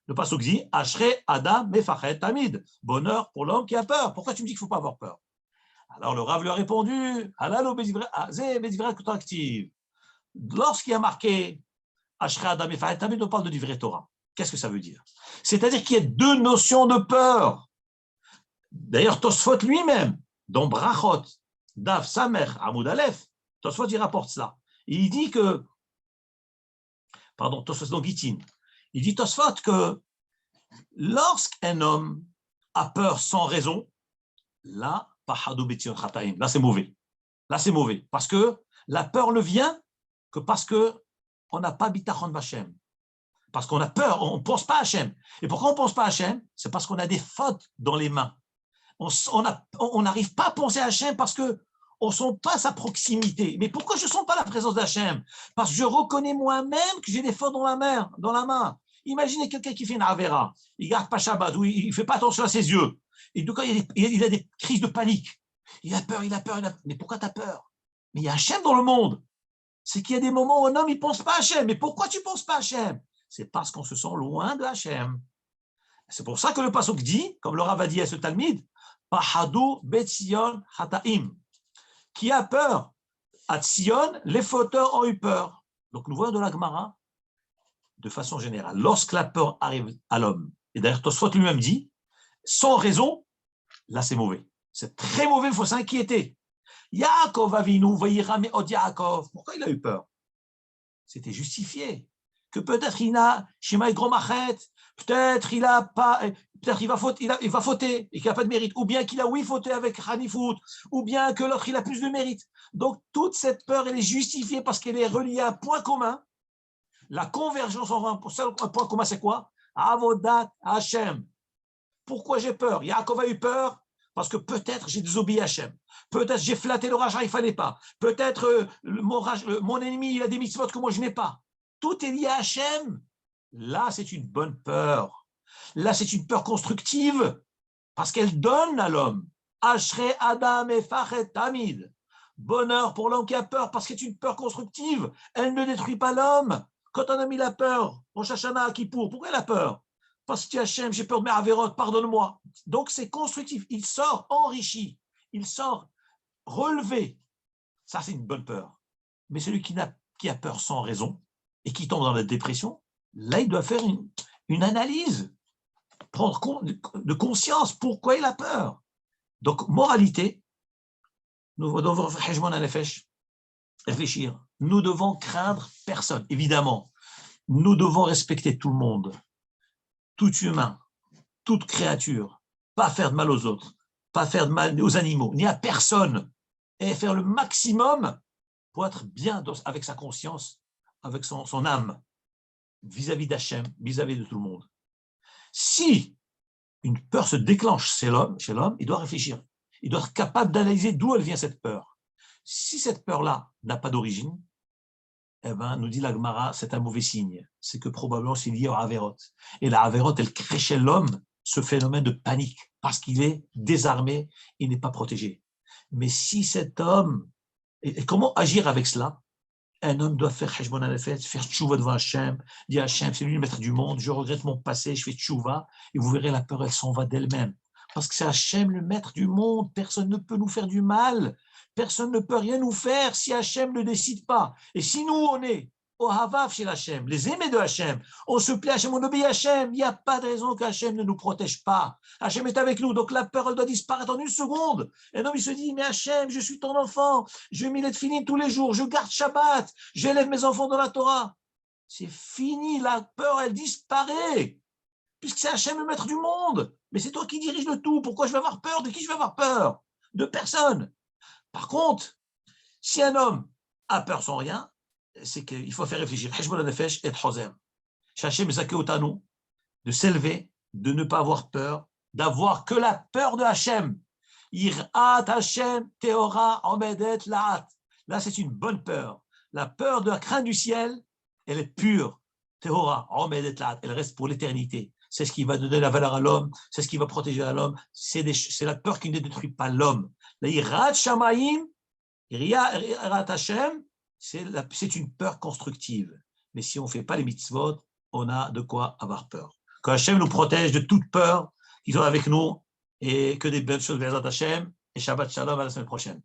le passage dit, Ashre Adam et Fachet Tamid. Bonheur pour l'homme qui a peur. Pourquoi tu me dis qu'il ne faut pas avoir peur? Alors le Rav lui a répondu, Halalo Bezivra Active. Lorsqu'il y a marqué Ashre Adam et Fachet Tamid, on parle de divrei Torah. Qu'est-ce que ça veut dire? C'est-à-dire qu'il y a 2 notions de peur. D'ailleurs, Tosfot lui-même, dans Brachot, Daf Samer, Amoud Aleph, Tosfot, il rapporte cela. Il dit que, pardon, Tosfot dans Gittin, il dit Tosfot que lorsqu'un homme a peur sans raison, là, là c'est mauvais. Là c'est mauvais. Parce que la peur ne vient que parce qu'on n'a pas bitachon b'Hashem. Parce qu'on a peur, on ne pense pas à Hachem. Et pourquoi on ne pense pas à Hachem? C'est parce qu'on a des fautes dans les mains. On n'arrive pas à penser à Hachem parce qu'on ne sent pas sa proximité. Mais pourquoi je ne sens pas la présence d'Hachem? Parce que je reconnais moi-même que j'ai des fautes dans la main. Imaginez quelqu'un qui fait une avera, il ne garde pas Shabbat, ou il ne fait pas attention à ses yeux. Et du coup, il a des crises de panique. Il a peur. Mais pourquoi tu as peur? Mais il y a Hachem dans le monde. C'est qu'il y a des moments où un homme ne pense pas à Hachem. Mais pourquoi tu ne penses pas à Hachem? C'est parce qu'on se sent loin de Hachem. C'est pour ça que le pasuk dit, comme le Rav a dit à ce Talmid, Pahadou Betzion Hataim. Qui a peur? À Tzion, les fauteurs ont eu peur. Donc nous voyons de la Gemara, de façon générale, lorsque la peur arrive à l'homme, et d'ailleurs Tosfot lui-même dit, sans raison, là c'est mauvais. C'est très mauvais, il faut s'inquiéter. Yaakov Avinu, Vayirame od Yaakov. Pourquoi il a eu peur? C'était justifié. Que peut-être il a Shemaï Gromachet, peut-être il a pas, peut-être il va fauter et qu'il n'a pas de mérite, ou bien qu'il a fauté avec Hanifout, ou bien que l'autre il a plus de mérite. Donc toute cette peur elle est justifiée parce qu'elle est reliée à un point commun. La convergence en un point commun, c'est quoi? Avodat Hashem. Pourquoi j'ai peur? Yaakov a eu peur parce que peut-être j'ai désobéi à Hashem. Peut-être j'ai flatté le rachat, il ne fallait pas. Peut-être mon ennemi il a des mitzvot que moi je n'ai pas. Tout est lié à Hachem. Là, c'est une bonne peur. Là, c'est une peur constructive parce qu'elle donne à l'homme. Ashrei Adam Efachet Tamid. Bonheur pour l'homme qui a peur parce que c'est une peur constructive. Elle ne détruit pas l'homme. Quand un homme il a peur, Rosh Hashanah, Kippour, pourquoi il a peur? Parce que Hachem, j'ai peur de mes avérotes, pardonne-moi. Donc, c'est constructif. Il sort enrichi. Il sort relevé. Ça, c'est une bonne peur. Mais celui qui a peur sans raison, et qui tombe dans la dépression, là, il doit faire une analyse, prendre compte de conscience, pourquoi il a peur. Donc, moralité, nous devons réfléchir. Nous devons craindre personne, évidemment. Nous devons respecter tout le monde, tout humain, toute créature, pas faire de mal aux autres, pas faire de mal aux animaux, ni à personne, et faire le maximum pour être bien avec sa conscience, avec son âme, vis-à-vis d'Hachem, vis-à-vis de tout le monde. Si une peur se déclenche chez l'homme, il doit réfléchir. Il doit être capable d'analyser d'où elle vient cette peur. Si cette peur-là n'a pas d'origine, eh ben, nous dit la Gemara, c'est un mauvais signe. C'est que probablement c'est lié au Averot. Et la Averot, elle crée chez l'homme ce phénomène de panique parce qu'il est désarmé, il n'est pas protégé. Mais si cet homme, et comment agir avec cela? Un homme doit faire Heshbon Alefet, faire tchouva devant Hachem, dire Hachem, c'est lui le maître du monde, je regrette mon passé, je fais tchouva, et vous verrez, la peur, elle s'en va d'elle-même. Parce que c'est Hachem le maître du monde, personne ne peut nous faire du mal, personne ne peut rien nous faire si Hachem ne décide pas. Et si nous, on est au Havav chez Hachem, les aimés de Hachem, on se plaît à Hachem, on obéit à Hachem, il n'y a pas de raison qu'Hachem ne nous protège pas. Hachem est avec nous, donc la peur, elle doit disparaître en une seconde. Et un homme, il se dit, mais Hachem, je suis ton enfant, je mets les tefilines tous les jours, je garde Shabbat, j'élève mes enfants dans la Torah. C'est fini, la peur, elle disparaît. Puisque c'est Hachem le maître du monde. Mais c'est toi qui dirige le tout. Pourquoi je vais avoir peur? De qui je vais avoir peur? De personne. Par contre, si un homme a peur sans rien, c'est qu'il faut faire réfléchir. De s'élever, de ne pas avoir peur, d'avoir que la peur de Hachem. Irat Hachem Teora Omedet Laat. Là, c'est une bonne peur. La peur de la crainte du ciel, elle est pure. Teora Omedet Laat. Elle reste pour l'éternité. C'est ce qui va donner la valeur à l'homme, c'est ce qui va protéger l'homme. C'est la peur qui ne détruit pas l'homme. La Irat Shamaim, Irat Hachem, c'est une peur constructive. Mais si on ne fait pas les mitzvot, on a de quoi avoir peur. Que Hachem nous protège de toute peur, qu'il soit avec nous, et que des bonnes choses vers Hachem, et Shabbat Shalom à la semaine prochaine.